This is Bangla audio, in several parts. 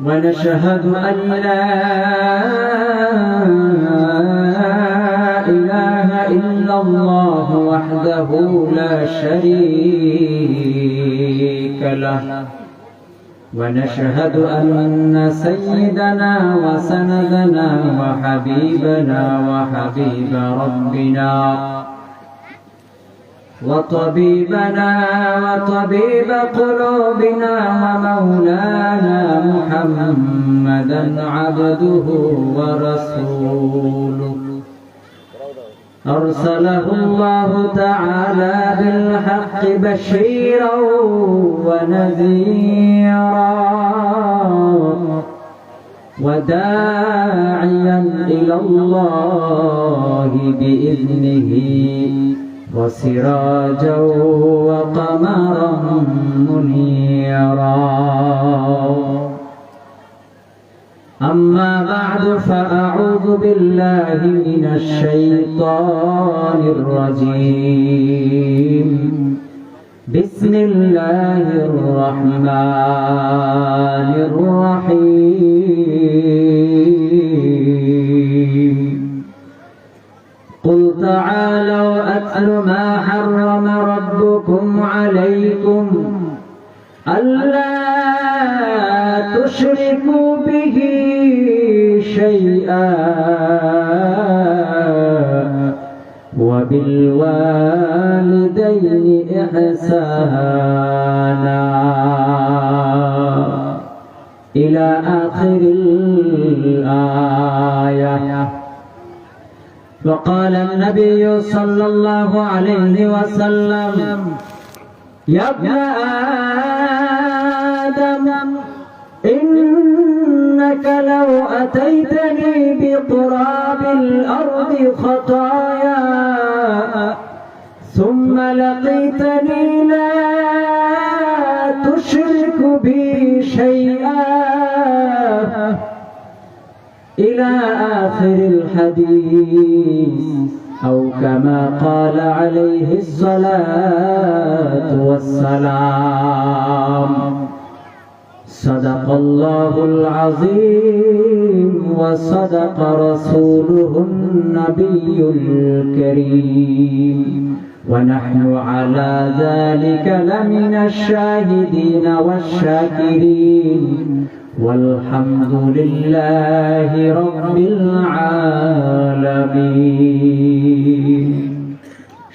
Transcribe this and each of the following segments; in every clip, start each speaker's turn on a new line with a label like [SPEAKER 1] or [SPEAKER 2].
[SPEAKER 1] ونشهد أن لا إله إلا الله وحده لا شريك له ونشهد أن سيدنا وسندنا وحبيبنا وحبيب ربنا وطبيبنا وطبيب قلوبنا ومولانا محمدا عبده ورسوله أرسله الله تعالى بالحق بشيرا ونذيرا وداعيا إلى الله بإذنه وسراجا وقمرا منيرا أما بعد فأعوذ بالله من الشيطان الرجيم بسم الله الرحمن الرحيم قل تعالوا أتل ما حرم ربكم عليكم ألا تشركوا به شيئا وبالوالدين إحسانا إلى آخر الآية. وقال النبي صلى الله عليه وسلم يا ابن آدم إنك لو أتيتني بقراب الأرض خطايا ثم لقيتني لا تشرك بي شيئا إلى آخر الحديث أو كما قال عليه الصلاة والسلام. صدق الله العظيم وصدق رسوله النبي الكريم ونحن على ذلك لمن الشاهدين والشاكرين والحمد لله رب العالمين.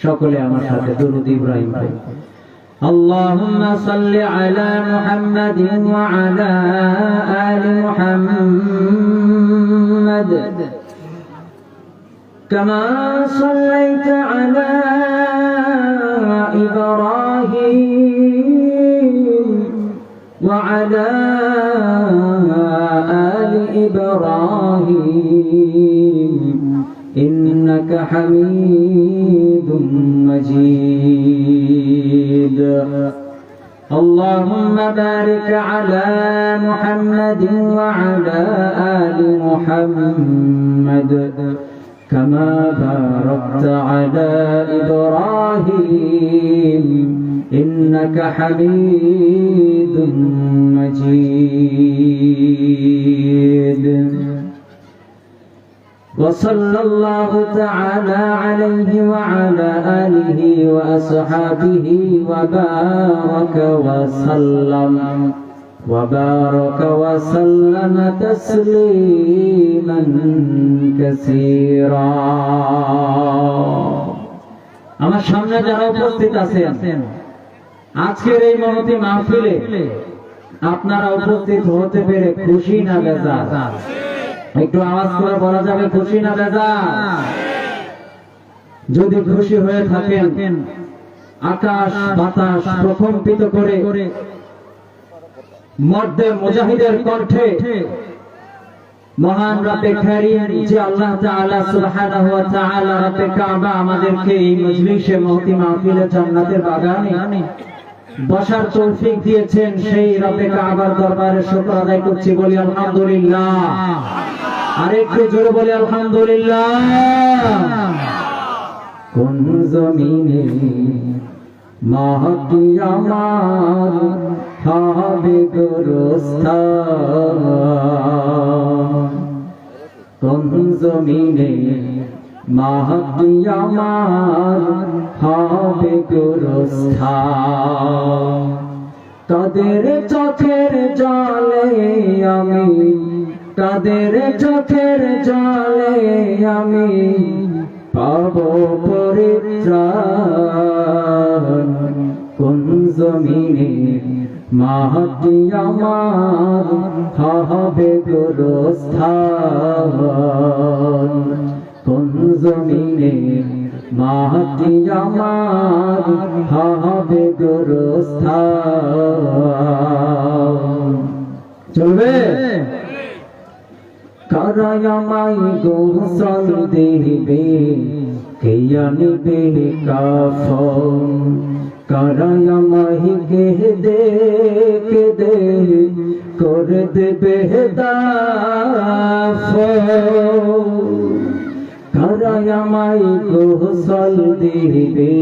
[SPEAKER 1] সকলে আমার সাথে দরুদ ইব্রাহিম পড়ি। اللهم صل على محمد وعلى آل محمد كما صليت على إبراهيم وعلى آل إبراهيم إنك حميد مجيد. اللهم بارك على محمد وعلى آل محمد كما باركت على إبراهيم إنك حميد مجيد. وصلى الله تعالى عليه وعلى آله وأصحابه وبارك وسلم تسليما كثيرا. আমার সামনে যারা উপস্থিত আছেন আজকের এই মহতী মাহফিলে আপনারা উপস্থিত হতে পেরে খুশি না বেজার? একটু আওয়াজ করে বলা যাবে খুশি না বেজার? যদি খুশি হয়ে থাকেন আকাশ বাতাস প্রকম্পিত করে মর্দে মুজাহিদের কণ্ঠে মহান রব্বে কারীম যে আল্লাহ তাআলা সুবহানাহু ওয়া তাআলা রব্বে কাবা আমাদেরকে এই মজলিসে মহতী মাহফিলে জান্নাতের বাগানে বসার তৌফিক দিয়েছেন, সেই রব্বে কাবার দরবারে শুকর আদায় করছি, বলি আলহামদুলিল্লাহ। আরেকটু জোরে বলি আলহামদুলিল্লাহ। কোন জমিনে মাটি আমার হবে গোরস্থান কোন জমিনে মাটি আমার হবে গোরস্থান তাদের চোখের জলে আমি তাদের চোখের জলে আমি পাব পরিত্রাণ কোন জমিনে মাটি আমার হবে গোরস্থান কোন জমিনে মাটি আমার হবে গোরস্থান চলবে কারাই আমায় গোসল দেবে কে আনবে কাফন কারাই আমায় কেঁদে কেঁদে করে দেবে দাফন কারাই আমায় গোসল দেবে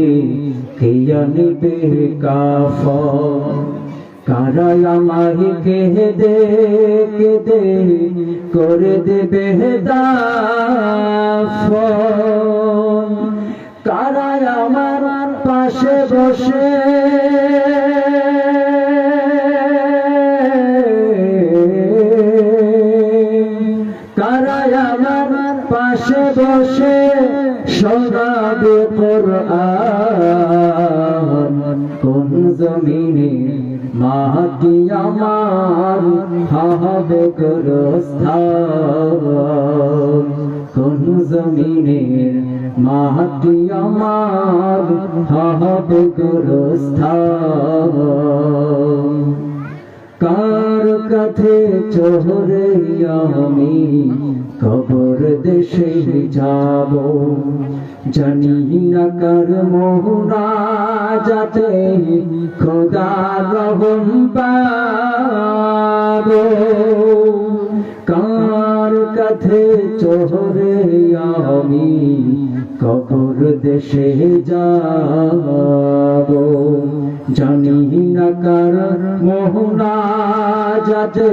[SPEAKER 1] কে আনবে কাফন কারাই আমায় কেঁদে কেঁদে করে দেবে দাফন কারাই আমার পাশে বসে কারাই আমার পাশে বসে শোনাবে কোরআন কোন জমিনে মাটি আমার হবে গোরস্থান কোন জমিনে মাটি আমার হবে গোরস্থান কার কাছে চোরে আমি কবর দেশে যাব জানি না কার মোহনা যাতে খোদা রহম পাবো কার কাছে চোরে আমি কবর দেশে যাব জানি না কার মোহনা যাতে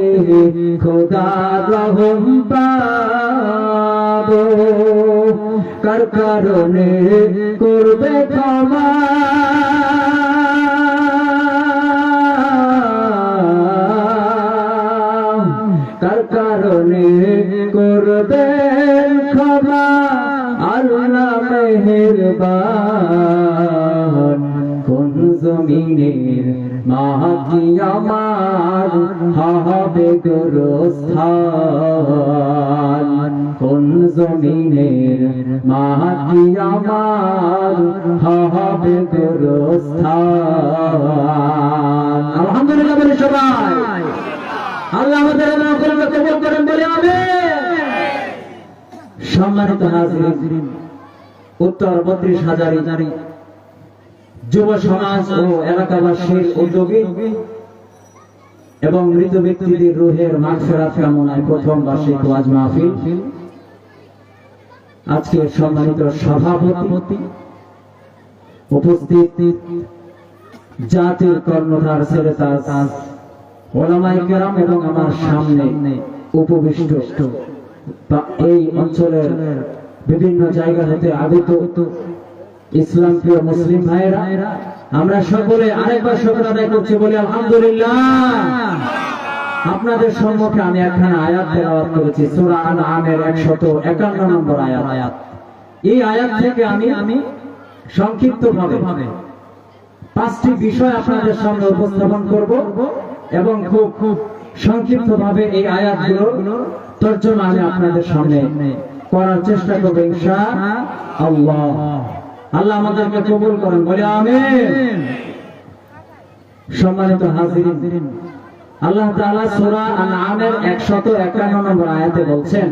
[SPEAKER 1] খোদা রহম পাবো কার কারণে করবে ক্ষমা কার কারণে করবে ক্ষমা আল্লাহ মেহেরবান কোন জমিনে মাটি আমার হবে গোরস্থান কোন জমিনে মাটি আমার হবে গোরস্থান আলহামদুলিল্লাহ বলে সবাই আল্লাহ আমাদের কবুল করেন বলে আমিন সম্মানিত হাজিরিন উত্তর ৩২,০০০ যুব সমাজ ও এলাকাবাসীর উদ্যোগে এবং মৃত ব্যক্তিদের রুহের মাগফিরাত কামনায় প্রথম বার্ষিক ওয়াজ মাহফিল আজকে সম্মানিত সভাপতি উপস্থিত জাতির কর্ণধার সেরেতাজ ওলামায়ে কেরাম এবং আমার সামনে উপবিষ্ট এই অঞ্চলের বিভিন্ন জায়গা হতে আগত ইসলাম প্রিয় মুসলিম ভাইরা আমরা সকলে আরেকবার শুকর আদায় করছি বলি আলহামদুলিল্লাহ আপনাদের সম্মুখে আমি একখানা আয়াত তেলাওয়াত করেছি সূরা আনআমের 151 নম্বর আয়াত এই আয়াত থেকে আমি সংক্ষিপ্তভাবে 5টি বিষয় আপনাদের সামনে উপস্থাপন করব এবং খুব সংক্ষিপ্তভাবে এই আয়াতগুলো তর্জমা আমি আপনাদের সামনে করার চেষ্টা করব ইনশাআল্লাহ আল্লাহ আমাদেরকে কবুল করেন বলি আমিন সম্মানিত হাজিরিন আল্লাহ তাআলা সূরা আনআমের 151 নম্বর আয়াতে বলছেন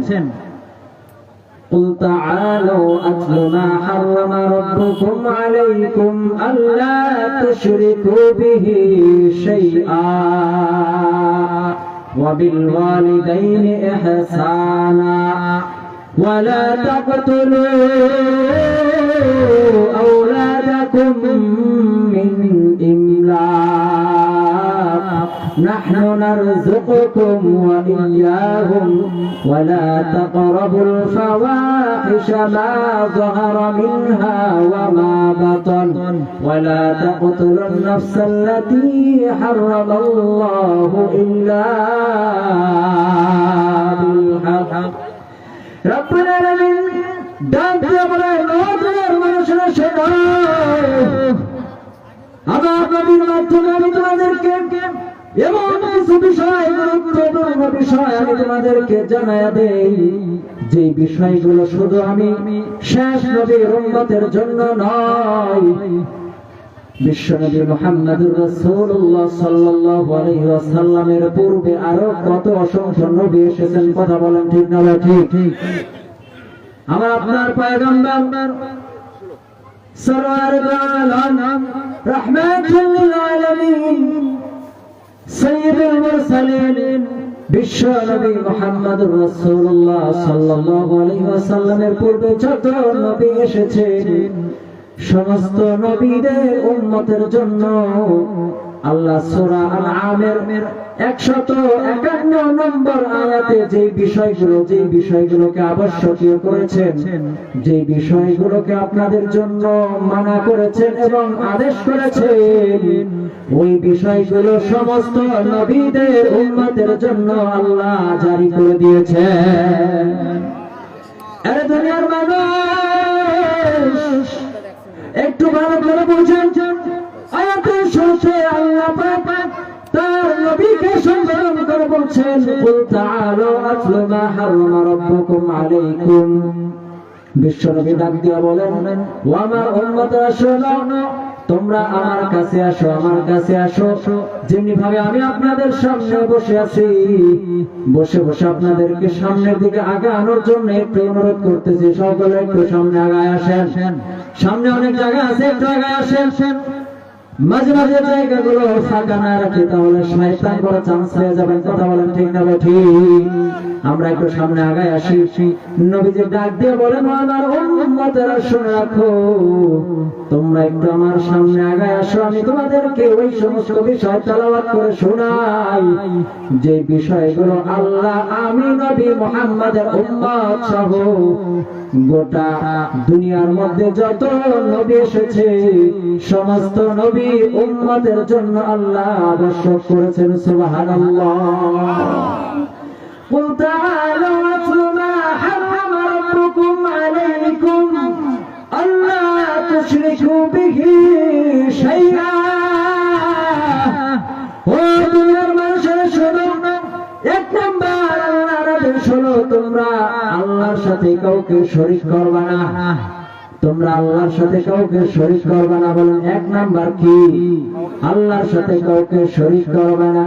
[SPEAKER 1] قل تعالوا أتل ما حرم ربكم عليكم ألا تشركوا به شيئا وبالوالدين إحسانا ولا تقتلوا أولادكم لكم من إملاق نحن نرزقكم وإياهم ولا تقربوا الفواحش ما ظهر منها وما بطن ولا تقتلوا النفس التي حرم الله إلا بالحق رب العالمين ডাক দিয়ে বলে নজরের মানুষেরা শোনো আমার নবীর মাধ্যমে আমি তোমাদেরকে এমন কিছু বিষয় গুরুত্বপূর্ণ বিষয় আমি তোমাদেরকে জানায়া দেই যে বিষয়গুলো শুধু আমি শেষ নবীর উম্মতের জন্য নয় বিশ্বনবী মুহাম্মদুর রাসূলুল্লাহ সাল্লাল্লাহু আলাইহি ওয়াসাল্লামের পূর্বে আরো কত অসংখ্য নবী এসেছেন কথা বলেন ঠিক না ঠিক আমার আপনার পয়গম্বর সরওয়ার দু আলম রাহমাতুল লিল আলামিন সাইয়্যিদুল মুরসালিন বিশ্ব নবী মুহাম্মদুর রাসূলুল্লাহ সাল্লাল্লাহু আলাইহি ওয়াসাল্লামের পূর্বে যত নবী এসেছেন সমস্ত নবীদের উম্মতের জন্য আল্লাহ সূরা আল-আমের 151 নম্বর আয়াতে যে বিষয়গুলোকে আবশ্যকীয় করেছেন যে বিষয়গুলোকে আপনাদের জন্য মানা করেছেন এবং আদেশ করেছেন ওই বিষয়গুলো সমস্ত নবীদের উম্মতের জন্য আল্লাহ জারি করে দিয়েছেন। আরে দুনিয়ার মানুষ একটু ভালো করে বুঝেন আয়াতের শুরুতে আল্লাহ পাক তার নবীকে সম্বোধন করে বলছেন কুল তাআলু আতলু মা হারামা রাব্বুকুম আলাইকুম বিশ্বনবী ডাক দিয়ে বলেন ও আমার উম্মতরা শোনো তোমরা আমার কাছে আসো যেমনি ভাবে আমি আপনাদের সামনে বসে আছি বসে আপনাদেরকে সামনের দিকে আগানোর জন্য একটু অনুরোধ করতেছি সকলে একটু সামনে আগায় আসেন সামনে অনেক জায়গা আছে একটু আগায় আসেন মাঝে মাঝে জায়গাগুলো ফাঁকা না রাখি তাহলে শয়তান বড় চান্স হয়ে যাবেন কথা বলেন ঠিক না ঠিক আমরা একটু সামনে আগায় আসি নবীজি ডাক দিয়ে বলেন আমার উম্মতেরা শুনে রাখো তোমরা একটু আমার সামনে আগায় আসো আমি তোমাদেরকে ওই সমস্ত বিষয় তেলাওয়াত করে শোনাই যে বিষয়গুলো আল্লাহ আমি নবী মুহাম্মদের উম্মত সহ গোটা দুনিয়ার মধ্যে যত নবী এসেছে সমস্ত নবী উম্মতের জন্য আল্লাহ আবশ্যক করেছেন সুবহানাল্লাহ قل تعالوا أتل ما حرم ربكم عليكم ألا تشركوا به شيئا দুনিয়ার মানুষেরা শোনো এক নাম্বার আল্লাহর আদেশ শোনো তোমরা আল্লাহর সাথে কাউকে শরীক করবে না তোমরা আল্লাহর সাথে কাউকে শরীক করবে না বলেন এক নাম্বার কি আল্লাহর সাথে কাউকে শরীক করবে না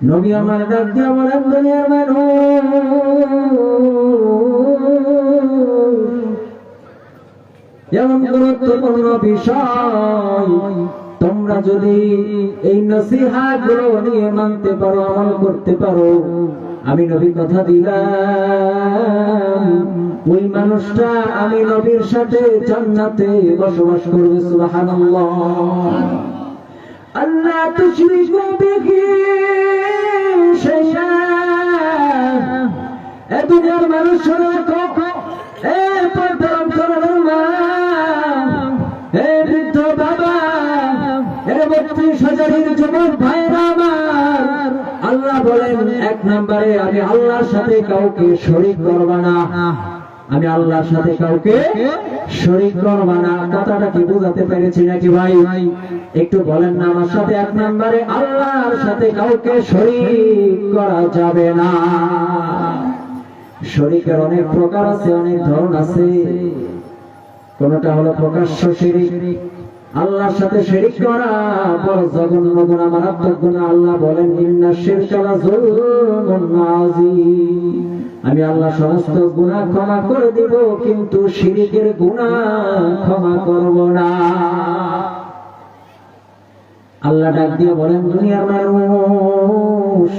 [SPEAKER 1] নবী আমার ডাক দিয়ে বলেন দুনিয়ার মানুষ এমন গুরুত্বপূর্ণ বিষয় তোমরা যদি এই নসিহত গুলো নিয়ে মানতে পারো আমল করতে পারো আমি নবী কথা দিলাম ওই মানুষটা আমি নবীর সাথে জান্নাতে বসবাস করবে সুবহানাল্লাহ আল্লাহ তুশরিকু বিহি শাইআ এ দুনিয়ার মানুষরা কখনো এ পর্দার করার মা এ বৃদ্ধ বাবা এ ৩২,০০০ যুবক ভাইরা আমার আল্লাহ বলেন এক নম্বরে আমি আল্লাহর সাথে কাউকে শরীক করব না আমি আল্লাহর সাথে কাউকে শরীক করব না কথাটা কি বুঝাতে পেরেছি নাকি ভাই একটু বলেন না আমার সাথে এক নম্বরে আল্লাহর সাথে কাউকে শরীক করা যাবে না শরীকের অনেক প্রকার আছে অনেক ধরন আছে কোনটা হলো প্রকাশ্য শিরিক আল্লাহর সাথে শিরিক করা বড় জঘন্য গুনাহ মারাত্মক গুনাহ আল্লাহ বলেন ইন্নাশ শিরকা লাযুলমুন আযীম আমি আল্লাহ সমস্ত গুনাহ ক্ষমা করে দিব কিন্তু শিরিকের গুনাহ ক্ষমা করব না আল্লাহ ডাক দিয়ে বলেন দুনিয়ার মানুষ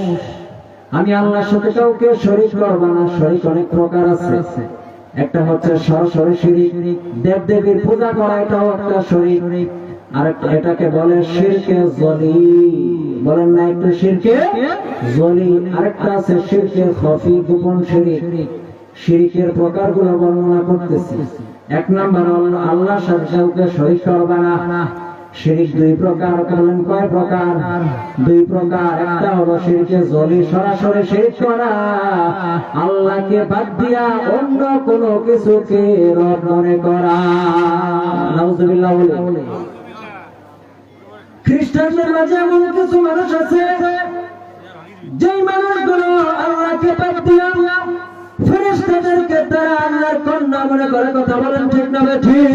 [SPEAKER 1] আমি আল্লাহর সাথে কাউকে শরীক করব না শরীক অনেক প্রকার আছে একটা হচ্ছে সরাসরি শিরক, দেবদেবীর পূজা করা এটাও একটা শিরক, আর এটাকে বলে শিরকে জলি। বলেন না একটু শিরকে জলি। আরেকটা আছে শিরকে খফি, গোপন শিরক। শিরকের প্রকারগুলো বর্ণনা করতেছি। এক নম্বর হলো আল্লাহর সাথে কাউকে শরীক করবা না। শিরক দুই প্রকার। বলেন কয় প্রকার? দুই প্রকার। একটা হলো শিরকে জলি, সরাসরি শিরক করা, আল্লাহকে বাদ দিয়া অন্য কোনো কিছুকে রব মনে করা। নাউজুবিল্লাহ বলে। খ্রিস্টানদের মাঝে এমন কিছু মানুষ আছে যেই মানুষগুলো আল্লাহকে বাদ দিয়া ফেরেশতাদেরকে তারা আল্লাহর কন্যা মনে করে। কথা বলেন ঠিক না ঠিক?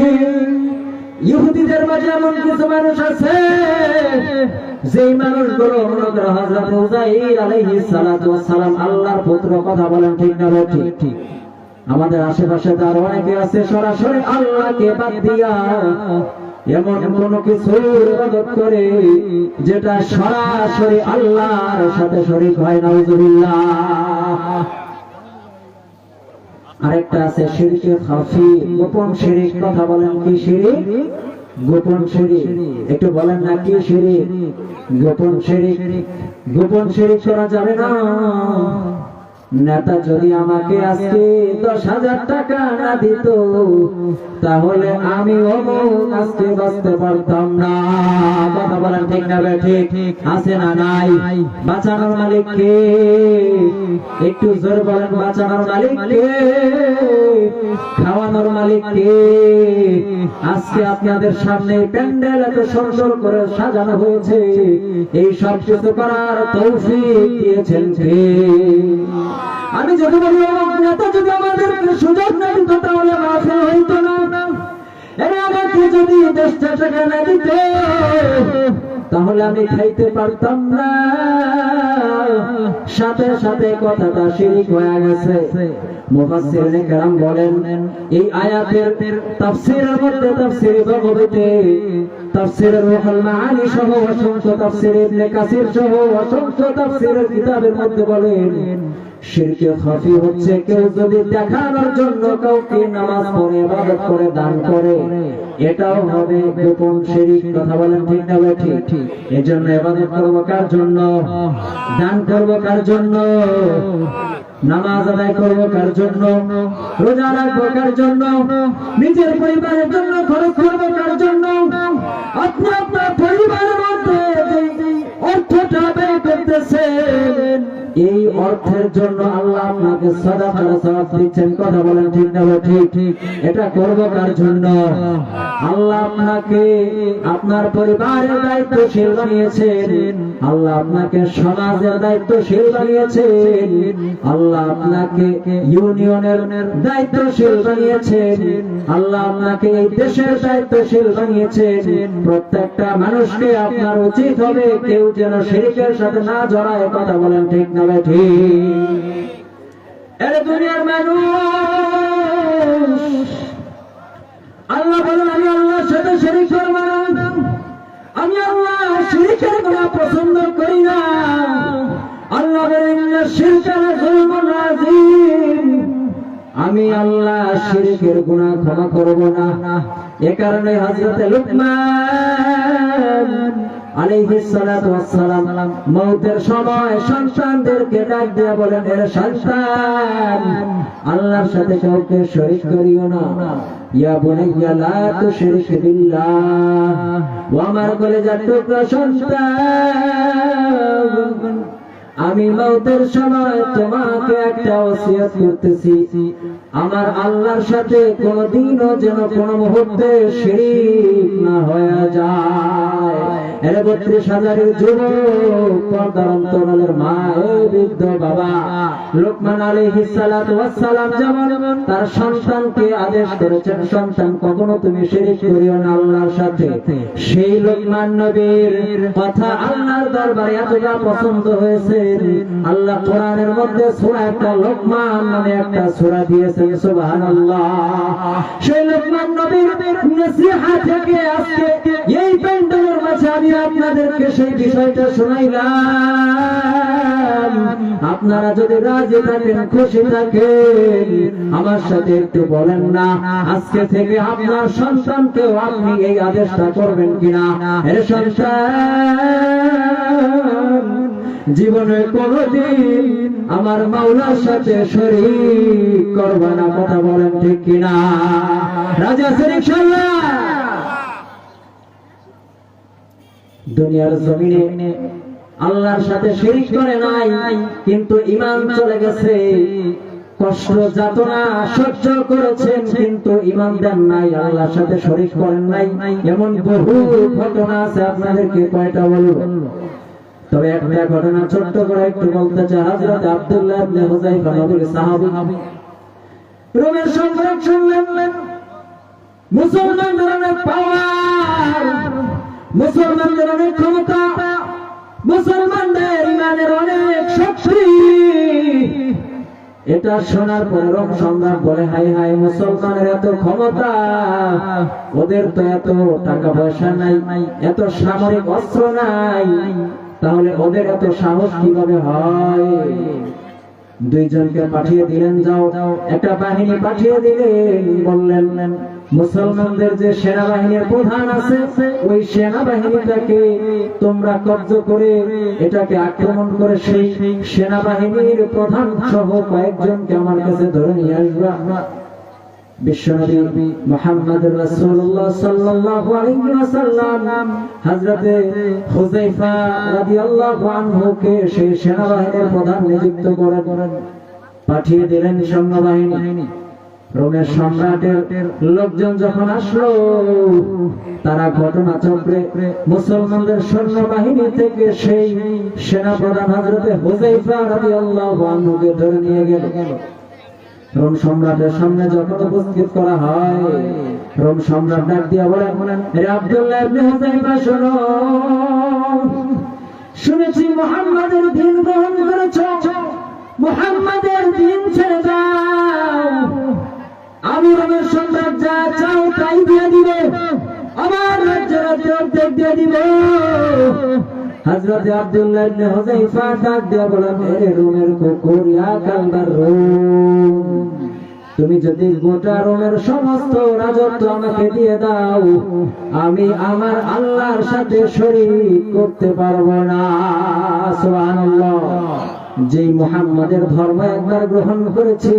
[SPEAKER 1] ইহুদিদের মাঝে এমন কিছু মানুষ আছে যেই মানুষগুলো মনে করে হযরত উযাইর আলাইহিস সালাতু ওয়াস সালাম আল্লাহর পুত্র। কথা বলেন ঠিক না ঠিক? আমাদের আশেপাশে তার অনেকে আছে সরাসরি আল্লাহকে বাদ দিয়া এমন কোন কিছুর ইবাদত করে যেটা সরাসরি আল্লাহর সাথে শরীক হয়। নাউজুবিল্লাহ। আরেকটা আছে শিরকে খাফি, গোপন শিরক। কথা বলেন কি শিরক? গোপন শিরক। একটু বলেন না কি শিরক? গোপন শিরক। গোপন শিরক করা যাবে না। নেতা যদি আমাকে আজকে 10,000 টাকা না দিত তাহলে আমি আজকে বাঁচতে পারতাম না। কথা বলেন ঠিক না ঠিক? আছে না নাই? বাঁচানোর মালিক কে? একটু জোরে বলেন। বাঁচানোর মালিক কে? খাওয়ানোর মালিক কে? আজকে আপনাদের সামনে প্যান্ডেল এত সুন্দর করে সাজানো হয়েছে, এই সব কিছু করার তৌফিক দিয়েছেন কে? আমি যদি বলি নেতা যদি আমাদেরকে সুযোগ না দিত তাহলে মাফি হইতো না। আমাকে যদি 10টা টাকা না দিত তাহলে আমি খাইতে পারতাম না। সাথে সাথে কথাটা শিরক হয়ে গেছে। মুফাসসিরিনে কেরাম বলেন এই আয়াতের তাফসীরের মধ্যে তাফসীরে বাগাবীতে, তাফসীরে রুহুল মাআনি সহ অসংখ্য তাফসীরে ইবনে কাসির সহ অসংখ্য তাফসীরের কিতাবের মধ্যে বলেন শিরকে খাফি হচ্ছে কেউ যদি দেখানোর জন্য কাউকে নামাজ পড়ে ইবাদত করে দান করে, এটাও হবে গোপন শিরক। কথা বলেন ঠিক না ঠিক? এজন্য ইবাদত করব কার জন্য? দান করব কার জন্য? নামাজ আদায় করব কার জন্য? রোজা রাখব কার জন্য? নিজের পরিবারের জন্য খরচ করব কার জন্য? আপনি আপনার পরিবারের মধ্যে অর্থটা ব্যয় করতেছেন, এই অর্থের জন্য আল্লাহ আপনাকে সাদাকার সওয়াব দিচ্ছেন। কথা বলেন ঠিক না ঠিক? এটা করব কার জন্য? আল্লাহ আপনাকে আপনার পরিবারের দায়িত্বশীল বানিয়েছেন, আল্লাহ আপনাকে সমাজের দায়িত্বশীল বানিয়েছেন, আল্লাহ আপনাকে ইউনিয়নের দায়িত্বশীল বানিয়েছেন, আল্লাহ আপনাকে এই দেশের দায়িত্বশীল বানিয়েছেন। প্রত্যেকটা মানুষকে আপনার উচিত হবে কেউ যেন শিরকের সাথে না জড়ায়। কথা বলেন ঠিক না ঠিক? এর দুনিয়ার মানুষ আল্লাহ বলেন আমি আল্লাহর সাথে শিরক করব না, আমি আল্লাহ শিরকের গুনাহ পছন্দ করি না। আল্লাহ বলেন শিরকের যুলমুন আযীম, আমি আল্লাহ শিরকের গুনাহ ক্ষমা করব না। এ কারণে হযরত লুকমান আলাইহিস সালাতু ওয়াস সালাম মওতের সময় সন্তানদেরকে ডাক দিয়ে বলেন এর সন্তান আল্লাহর সাথে কাউকে শরীক করিও না। ইয়া বুনাইয়া লা তুশরিক বিল্লাহ। ও আমার কলেজার টুকরা সন্তান, আমি মওতের সময় তোমাকে একটা ওসিয়ত করতেছি, আমার আল্লাহর সাথে কোনদিনও যেন কোন মুহূর্তে শিরক না হয়ে যায়। এর 32,000 যুবক, পর্দার অন্তরালের মা, বৃদ্ধ বাবা লুকমান আলাইহিস সালাতু ওয়াস সালাম যেমন তার সন্তানকে আদেশ করেছেন সন্তান কখনো তুমি শিরক করিও না আল্লাহর সাথে, সেই লুকমান নবীর কথা আল্লাহর দরবারে এতটা পছন্দ হয়েছে আল্লাহ কোরআনের মধ্যে সূরা একটা লুকমান নামে একটা সূরা দিয়েছেন। সুবহানাল্লাহ। সেই লুকমান নবীর নসিহত থেকে আজকে এই প্যান্ডেলের মাঝে আমি আপনাদেরকে সেই বিষয়টা শোনাইলাম। আপনারা যদি রাজি থাকেন, খুশি থাকেন, আমার সাথে একটু বলেন না, আজকে থেকে আপনার সন্তানকেও আপনি এই আদেশটা করবেন কিনা? এর সন্তান জীবনে কোনদিন আমার মাওলার সাথে শরীক করবে না, কথা বলেন ঠিক কিনা? রাজি আছেন ইনশাআল্লাহ? দুনিয়ার জমিনে আল্লাহর সাথে শরীক করে নাই, কিন্তু ঈমান চলে গেছে, কষ্ট যাতনা সহ্য করেছেন, কিন্তু ঈমান দেন নাই, আল্লাহর সাথে শরীক করেন নাই। এমন বহু ঘটনা আছে, আপনাদেরকে কয়টা বলবো? তবে একটা ঘটনা ছোট্ট করে একটু বলতে চাই। হযরত আব্দুল্লাহ ইবনে হুযায়ফা নবীর সাহাবী, রোমের সম্রাট শুনলেন মুসলমানদের অনেক পাওয়ার, মুসলমানদের অনেক ক্ষমতা, মুসলমানদের ঈমানের অনেক শক্তি। এটা শোনার পরে রোম সম্রাট বলে, হায় হায়, মুসলমানের এত ক্ষমতা, ওদের তো এত টাকা পয়সা নাই, এত সামরিক অস্ত্র নাই, তাহলে ওদের এত সাহস কিভাবে হয়? দুইজনকে পাঠিয়ে দিলেন, যাও একটা বাহিনী পাঠিয়ে দিলেন, বললেন মুসলমানদের যে সেনাবাহিনীর প্রধান আছে, ওই সেনাবাহিনীটাকে তোমরা কব্জ করে এটাকে আক্রমণ করে সেই সেনাবাহিনীর প্রধান সহ কয়েকজনকে আমার কাছে ধরে নিয়ে আসবা। বিশ্বনবী মুহাম্মদুর রাসূলুল্লাহ সাল্লাল্লাহু আলাইহি ওয়াসাল্লাম হযরতে হুযায়ফা রাদিয়াল্লাহু আনহুকে সেই সেনাবাহিনীর প্রধান নিযুক্ত করেন, পাঠিয়ে দিলেন সৈন্যবাহিনী। রোমের সম্রাটের লোকজন যখন আসলো, তারা ঘটনাচক্রে মুসলমানদের সৈন্যবাহিনী থেকে সেই সেনাপ্রধান হযরতে হুযায়ফা রাদিয়াল্লাহু আনহুকে ধরে নিয়ে গেল। রোম সম্রাটের সামনে যখন উপস্থিত করা হয়, রোম সম্রাট ডাক দিয়া বলেন, হে আব্দুল্লাহ ইবনে হুযায়ফা, শোনো, শুনেছি মুহাম্মাদের দ্বীন গ্রহণ করেছো, মুহাম্মাদের দ্বীন ছেড়ে দাও, আমি রোমের সম্রাট যা চাও তাই দিয়ে দিব, আমার রাজ্যের অর্ধেক দিয়ে দিব। হযরত আব্দুল্লাহ ইবনে হুযায়ফা ডাক দিয়া বলেন, হে রোমের কুকুর, ইয়া কালবার রোম, তুমি যদি গোটা রোমের সমস্ত রাজত্ব আমাকে দিয়ে দাও, আমি আমার আল্লাহর সাথে শরীক করতে পারবো না। সুবহানাল্লাহ। যে মুহাম্মাদের ধর্ম একবার গ্রহণ করেছি,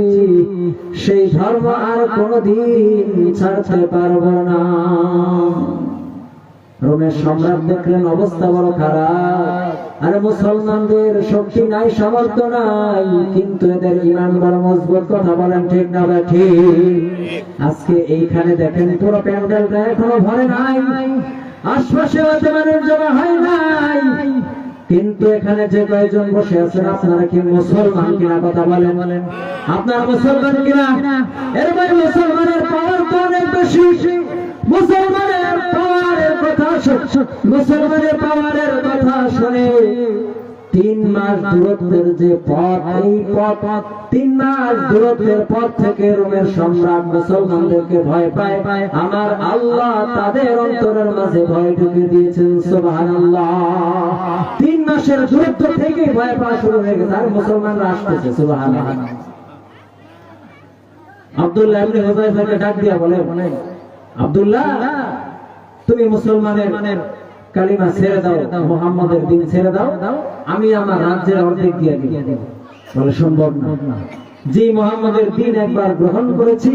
[SPEAKER 1] সেই ধর্ম আর কোনদিন ছাড়তে পারবো না। রোমের সম্রাট দেখলেন অবস্থা বড় খারাপ, আর মুসলমানদের শক্তি নাই, সামর্থ্য নাই, কিন্তু এদের ঈমান বড় মজবুত, কথা বলেন ঠিক না ঠিক? আজকে এইখানে দেখেন পুরো প্যান্ডেলটা এখনো ভরে নাই, আশপাশে মানুষ জমা হয় নাই, কিন্তু এখানে যে কয়েকজন বসে আছেন, আপনারা কি মুসলমান কিনা? কথা বলেন, আপনারা মুসলমান কিনা? এর মানে মুসলমানের পাওয়ার তো অনেক বেশি। মুসলমানের পাওয়ারের কথা শুনে 3 মাস দূরত্বের যে পথ, এই পথ 3 মাস দূরত্বের পথ থেকে রোমের সম্রাট মুসলমানদেরকে ভয় পায়। আমার আল্লাহ তাদের অন্তরের মাঝে ভয় ঢুকে দিয়েছেন। সুবহানাল্লাহ। 3 মাসের দূরত্ব থেকে ভয় পাওয়া শুরু হয়ে গেছে, আর মুসলমানরা আসতেছে। সুবহানাল্লাহ। আব্দুল্লাহ ইবনে হুযায়ফাকে ডাক দিয়া বলে, আব্দুল্লাহ, তুমি মুসলমানের কালিমা ছেড়ে দাও, মুহাম্মাদের দ্বীন ছেড়ে দাও, আমি আমার রাজ্যের অর্ধেক দিয়ে দিব। বলে, সম্ভব না, যে মুহাম্মাদের দ্বীন একবার গ্রহণ করেছি,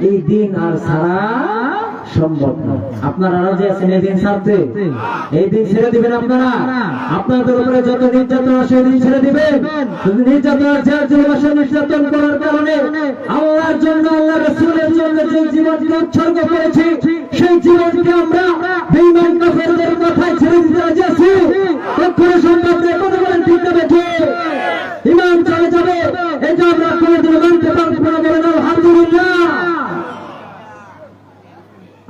[SPEAKER 1] এই দ্বীন আর ছাড়া সম্ভব না। আপনারা রাজি আছেন এই দিন ছাড়তে? এই দিন ছেড়ে দিবেন আপনারা? আপনাদের উপরে যত নির্যাতন আসে, এই দিন ছেড়ে দিবেন? যদি নির্যাতন নির্যাতন করার কারণে আল্লাহর জন্য, আল্লাহ রাসূলের জন্য যে জীবনকে উৎসর্গ করেছি, সেই জীবনকে আমরা বেঈমান কাফেরদের কথায় ছেড়ে দিতে রাজি আছি? কখনো সম্ভব নয়। কথা বলেন ঠিক না ঠিক? ঈমান চলে যাবে, এটা আমরা কোনোদিন মানতে পারবো না। বলেন আলহামদুলিল্লাহ।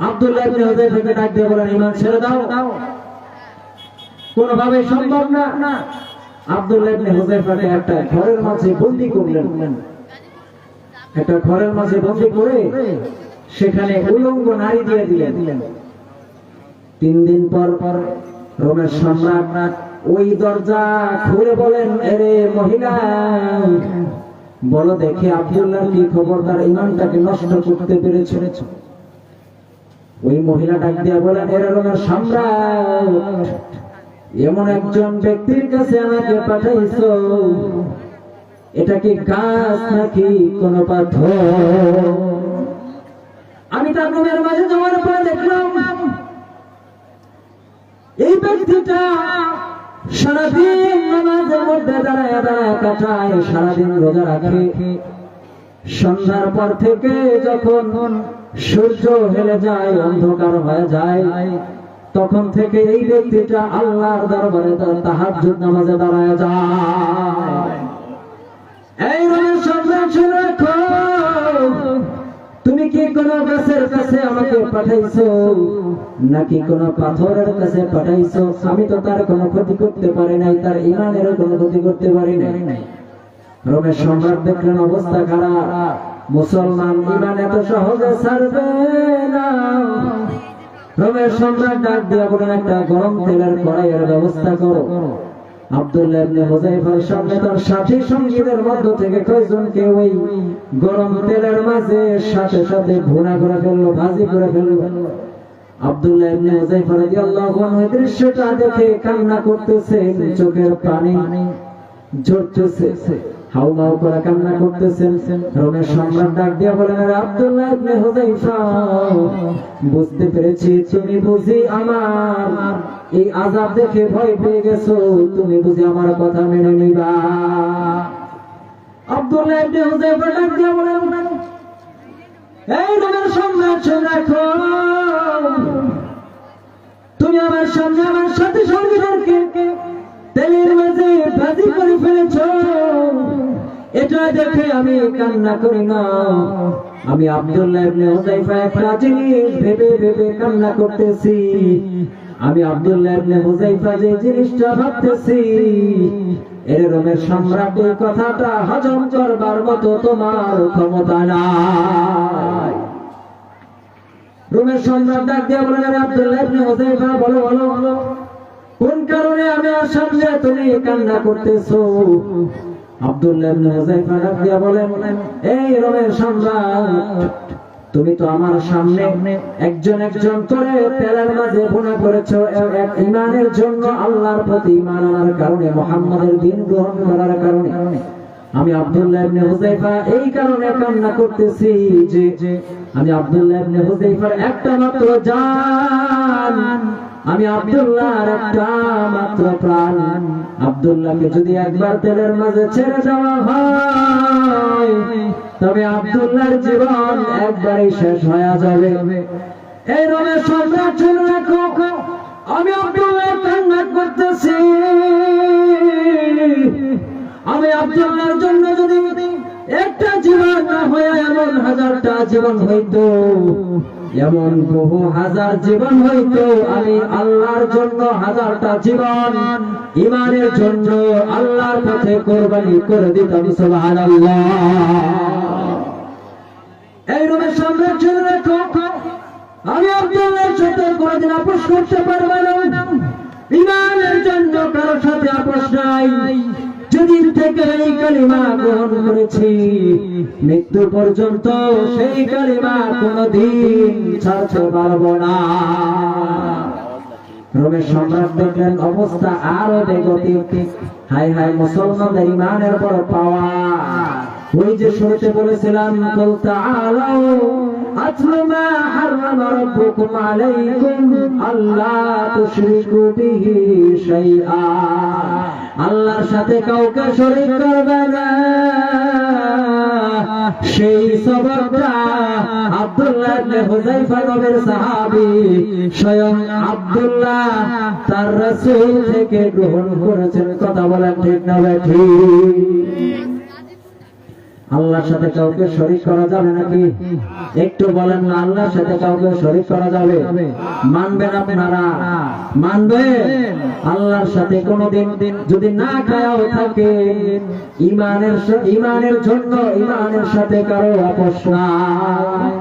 [SPEAKER 1] আব্দুল্লাহ ইবনে হুযায়ফাকে ডাক দিয়ে বলেন, ঈমান ছেড়ে দাও, কোনোভাবে সম্ভব না। আব্দুল্লাহ ইবনে হুযায়ফাকে একটা ঘরের মাঝে বন্দী করলেন। একটা ঘরের মাঝে বন্দী করে সেখানে উলঙ্গ নারী দিয়ে দিলেন। 3 দিন পর রোমের সম্রাট ওই দরজা খুলে বলেন, এরে মহিলা, বলো দেখি আব্দুল্লাহর কি খবর, তার ঈমানটাকে নষ্ট করতে পেরেছে? ওই মহিলা ডাক দিয়ে বলেন, এরে রোমের সম্রাট, এমন একজন ব্যক্তির কাছে আমাকে পাঠাইছো, এটা কি গাছ নাকি কোন পাথর? আমি তার রুমের মাঝে যাওয়ার পরে দেখলাম এই ব্যক্তিটা সারাদিন নামাজের মধ্যে দাঁড়ায় দাঁড়ায় কাটায়, সারাদিন রোজা রাখে। সন্ধ্যার পর থেকে যখন সূর্য হেলে যায়, অন্ধকার হয়ে যায়, তখন থেকে এই ব্যক্তিটা আল্লাহর দরবারে তাহাজ্জুদ নামাজে দাঁড়ায় যায়। এই রোমের সম্রাট, শুনে রাখো, তুমি কি কোন গাছের কাছে আমাকে পাঠাইছো নাকি কোন পাথরের কাছে পাঠাইছো? আমি তো তার কোনো ক্ষতি করতে পারি নাই, তার ঈমানেরও কোনো ক্ষতি করতে পারি নাই। রোমের সম্রাট দেখলেন অবস্থা খারাপ, মুসলমান ঈমান এত সহজে ছাড়বে না। রোমের সম্রাট ডাক দিয়া বলেন, একটা গরম তেলের কড়াইয়ের ব্যবস্থা করো। আব্দুল্লাহ ইবনে হুযায়ফার সামনে তার সাথী সঙ্গীদের মধ্য থেকে কয়েকজনকে ওই গরম তেলের মাঝে সাথে সাথে ভুনা করে ফেললো, ভাজি করে ফেললো। আব্দুল্লাহ ইবনে হুযায়ফা রাদিয়াল্লাহু আনহু এই দৃশ্যটা দেখে কান্না করতেছেন, চোখের পানি ঝরতেছে, হাউমাউ করে কান্না করতেছেন। রোমের সম্রাট ডাক দিয়া বলেন, আব্দুল্লাহ ইবনে হুযায়ফা, বুঝতে পেরেছি তুমি বুঝি আমার এই আযাব দেখে ভয় পেয়ে গেছো, তুমি বুঝি আমার কথা মেনে নিবা। আব্দুল্লাহ ইবনে হুযায়ফা ডাক দিয়া বলেন, এই রোমের সম্রাট, শুনে রাখো, তুমি আমার সামনে আমার সাথী সঙ্গীদেরকে তেলের মাঝে ভাজি করে ফেলেছো, এটা দেখে আমি কান্না করি না। আমি আব্দুল্লাহ ইবনে হুযায়ফা একটা জিনিস ভেবে ভেবে কান্না করতেছি। আমি আব্দুল্লাহ ইবনে হুযায়ফা যে জিনিসটা ভাবতেছি, এর রোমের সম্রাট এই কথাটা হজম করবার মতো তোমার ক্ষমতা নাই। রোমের সম্রাট ডাক দিয়ে বলেন, আব্দুল্লাহ ইবনে হুযায়ফা, বলো বলো, কোন কারণে আমার সামনে তুমি কান্না করতেছো? আব্দুল্লাহ ইবনে হুযায়ফা ডাক দিয়ে বলেন, এই রোমের সম্রাট, তুমি তো আমার সামনে একজন একজন করে তেলের মাঝে ভুনা করেছো, এক ঈমানের জন্য, আল্লাহর প্রতি ঈমান আনার কারণে, মুহাম্মাদের দ্বীন গ্রহণ করার কারণে। আমি আব্দুল্লাহ ইবনে হুযায়ফা এই কারণে কান্না করতেছি যে আমি আব্দুল্লাহ ইবনে হুযায়ফার একটা মাত্র জান, আমি আব্দুল্লাহর একটা মাত্র প্রাণ। আব্দুল্লাহকে যদি একবার তেলের মাঝে ছেড়ে দেওয়া হয়, তবে আব্দুল্লাহর জীবন একবারই শেষ হয়ে যাবে। এই রোমের সম্রাট, শুনে রাখো, আমি আব্দুল্লাহ কান্না করতেছি। আমি আব্দুল্লাহর জন্য যদি একটা জীবন না হয়ে এমন হাজারটা জীবন হইতো, এমন বহু হাজার জীবন হইতো, আমি আল্লাহর জন্য হাজারটা জীবন ঈমানের জন্য আল্লাহর পথে কোরবানি করে দিতাম। সুবহানাল্লাহ। এই রোমের সম্রাট, শুনে রাখো, আমি আব্দুল্লাহর সাথে কোনদিন আপোষ করতে পারবো না। ঈমানের জন্য কারোর সাথে আপোষ নাই। যেদিন থেকে এই কালিমা গ্রহণ করেছি, মৃত্যু পর্যন্ত সেই কালিমা কোনদিন ছাড়তে পারবো না। রোমের সম্রাট দেখলেন অবস্থা আরো বেগতিক। হায় হায়, মুসলমানদের ঈমানের বড় পাওয়া। ওই যে শুরুতে বলেছিলাম, কুল তাআলাউ আতলু মা হারামা রাব্বুকুম আলাইকুম আল্লা তুশরিকু বিহি শাইআ, আল্লাহর সাথে কাউকে শরীক করবে না। সেই সবকটা আব্দুল্লাহ ইবনে হুযায়ফা নবীর সাহাবী স্বয়ং আব্দুল্লাহ তার রাসূল থেকে গ্রহণ করেছেন। কথা বলেন ঠিক না ঠিক? আল্লাহর সাথে কাউকে শরীক করা যাবে নাকি? একটু বলেন না, আল্লাহর সাথে কাউকে শরীক করা যাবে? মানবেন আপনারা? মানবেন? আল্লাহর সাথে কোনদিন যদি না খায়াও থাকে, ঈমানের জন্য ঈমানের সাথে কারো আপোষ নাই।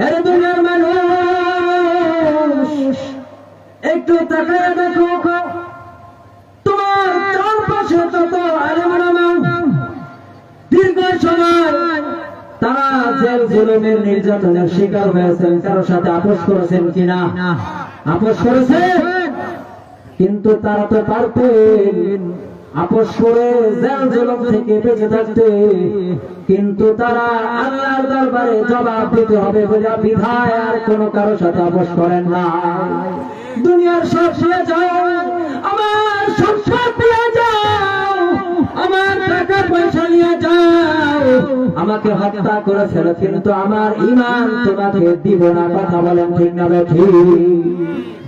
[SPEAKER 1] এর দুনিয়ার মানুষ একটু তাকায় দেখো তোমার চারপাশে যত আলেম ওলামা দীর্ঘ সময় তারা জেল জুলুমের নির্যাতনের শিকার হয়েছেন, কারোর সাথে আপোষ করেছেন কিনা? আপোষ করেছেন, কিন্তু তারা তো পারতেন আপোষ করে জেল জুলুম থেকে বেঁচে থাকতে, কিন্তু তারা আল্লাহর দরবারে জবাব দিতে হবে বলে বিধায় আর কোনো কারোর সাথে আপোষ করেন না। দুনিয়ার সব দিয়ে যাও, আমার সংসার দিয়ে যাও, আমার টাকা পয়সা নিয়ে যাও, আমাকে হত্যা করে ফেলো, কিন্তু আমার ঈমান তোমাকে দিব না। কথা বলেন ঠিক না ঠিক?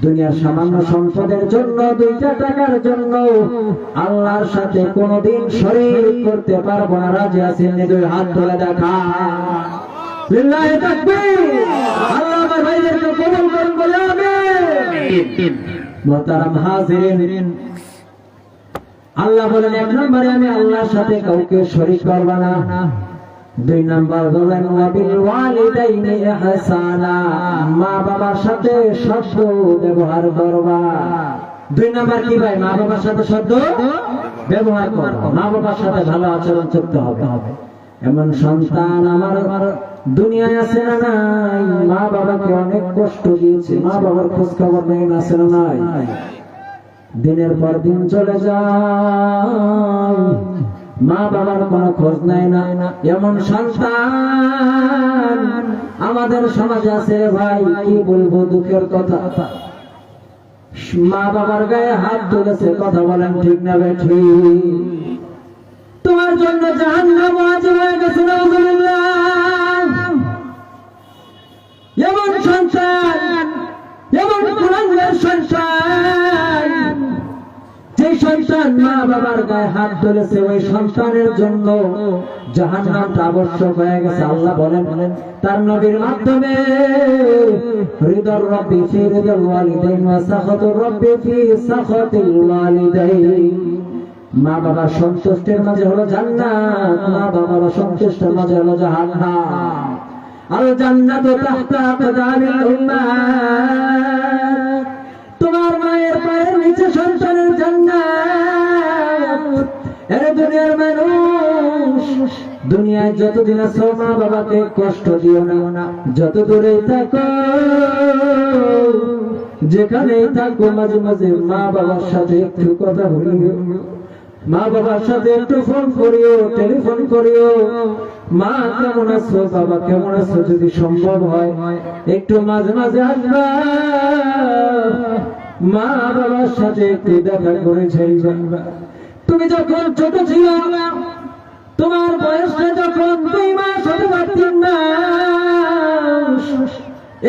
[SPEAKER 1] দুনিয়ার সামান্য সম্পদের জন্য, দুইটা টাকার জন্য আল্লাহর সাথে কোনদিন শরীক করতে পারবো না। রাজি আছেন? দুই হাত তুলে দেখা। লিল্লাহি তাকবীর। আল্লাহ আমার ভাইদেরকে কবুল করুন বলে আমিন। মুহতারাম হাজিরিন, আল্লাহ বলেন এক নম্বরে আমি আল্লাহর সাথে কাউকে শরীক করব না। দুই নম্বর বলেন ওয়াবিল ওয়ালিদাইনি ইহসানা, মা বাবার সাথে সদ্য ব্যবহার করবা। দুই নম্বর কি ভাই? মা বাবার সাথে সদ্য ব্যবহার করবা, মা বাবার সাথে ভালো আচরণ করতে হবে। এমন সন্তান আমার দুনিয়ায় আছে না নাই? মা বাবাকে অনেক কষ্ট দিয়েছে, মা বাবার খোঁজ খবর নেই, আছে না নাই? দিনের পর দিন চলে যায়, মা বাবার কোনো খোঁজ নেয় না। এমন সন্তান আমাদের সমাজে আছে ভাই, কি বলবো দুঃখের কথা। মা বাবার গায়ে হাত তুলেছে, কথা বলেন ঠিক না ঠিক? তোমার জন্য জাহান্নাম ওয়াজিব হয়ে গেছে। নাউযুবিল্লাহ। এমন সন্তান, এমন কুলাঙ্গার সন্তান, যে সন্তান মা বাবার গায়ে হাত তুলেছে, ওই সন্তানের জন্য জাহান্নামটা আবশ্যক হয়ে গেছে। আল্লাহ বলেন তার নবীর মাধ্যমে, রিদার রাব্বি ফি রিদাল ওয়ালিদাইন ওয়া সাখাতুর রাব্বি ফি সাখাতিল ওয়ালিদাইন। মা বাবার সন্তুষ্টের মাঝে হলো জান্নাত, মা বাবার অসন্তুষ্টের মাঝে হলো জাহান্নাম। আল জান্নাতু তাহতা আকদামিল উম্মাত, তোমার মায়ের পায়ের নিচে সন্তানের জান্নাত। এরে দুনিয়ার মানুষ, দুনিয়ায় যতদিন আছো মা বাবাকে কষ্ট দিও না। যত দূরেই থাকো, যেখানেই থাকো, মাঝে মাঝে মা বাবার সাথে একটু কথা বলিও, মা বাবার সাথে একটু ফোন করিও, টেলিফোন করিও। মা কেমন আছো, বাবা কেমন আছো, যদি সম্ভব হয় একটু মাঝে মাঝে আসবা, মা বাবার সাথে একটু দেখা করে যাইবা। তুমি যখন ছোট ছিল, তোমার বয়সটা যখন 2 মাস অথবা 3 মাস,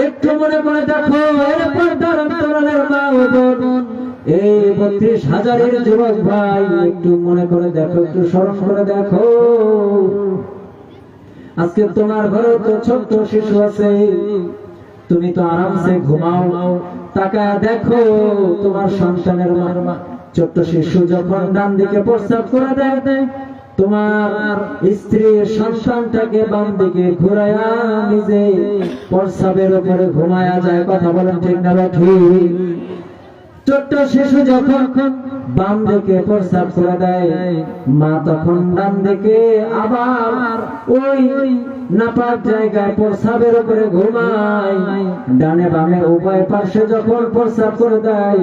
[SPEAKER 1] একটু মনে করে দেখো, এরপর তার অন্তরালের মা ও বোন, এই 32,000-এর যুবক ভাই, একটু মনে করে দেখো, একটু স্মরণ করে দেখো। আজকে তোমার ঘরে তো ছোট্ট শিশু আছে, তুমি তো আরামসে ঘুমাও, তাকায় দেখো তোমার সন্তানের মা। ছোট্ট শিশু যখন ডান দিকে প্রস্রাব করে দেয়, তোমার স্ত্রী সন্তানটাকে বাম দিকে ঘুরাইয়া নিজে প্রস্রাবের উপরে ঘুমায়া যায়। কথা বলেন ঠিক না ঠিক? ছোট্ট শিশু যখন বাম দিকে প্রস্রাব করে দেয়, মা তখন ডান দিকে আবার ওই নাপাক জায়গায় প্রস্রাবের উপরে ঘুমায়। ডানে বামে উভয় পাশে যখন প্রস্রাব করে দেয়,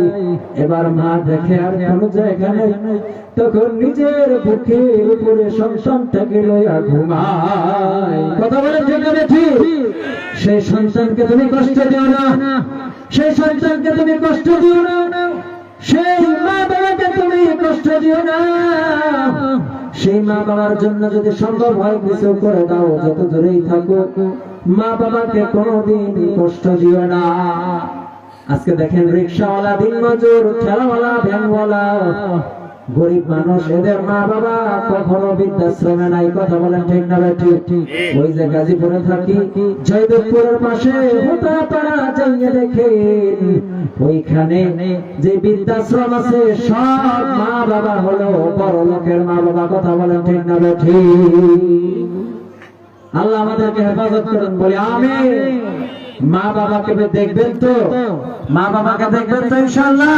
[SPEAKER 1] এবার মা দেখে আর কোনো জায়গা নেই, তখন নিজের বুকের উপরে সন্তানটাকে লইয়া ঘুমায়। কথা বলে ঠিক? সেই সন্তানকে তুমি কষ্ট দিও না, সেই সন্তানকে তুমি কষ্ট দিও না, সেই মা বাবাকে তুমি কষ্ট দিও না। সেই মা বাবার জন্য যদি সম্ভব হয় কিছু করে দাও, যত দূরেই থাকো, মা বাবাকে কোনোদিন কষ্ট দিও না। আজকে দেখেন রিকশাওয়ালা, দিনমজুর, ঠেলাওয়ালা, ভ্যানওয়ালা, গরিব মানুষ, এদের মা বাবা কখনো বৃদ্ধাশ্রমে নাই। কথা বলেন ঠিক না ঠিক? ওই যে গাজীপুরে থাকি, জয়দেবপুরের পাশে হোতাপাড়া যাইয়ে দেখেন, ওইখানে যে বৃদ্ধাশ্রম আছে, সব মা বাবা হলো বড় লোকের মা বাবা। কথা বলেন ঠিক না ঠিক? আল্লাহ আমাদেরকে হেফাজত করুন বলে আমিন। মা বাবাকে দেখবেন তো, মা বাবাকে দেখবেন তো ইনশাআল্লাহ।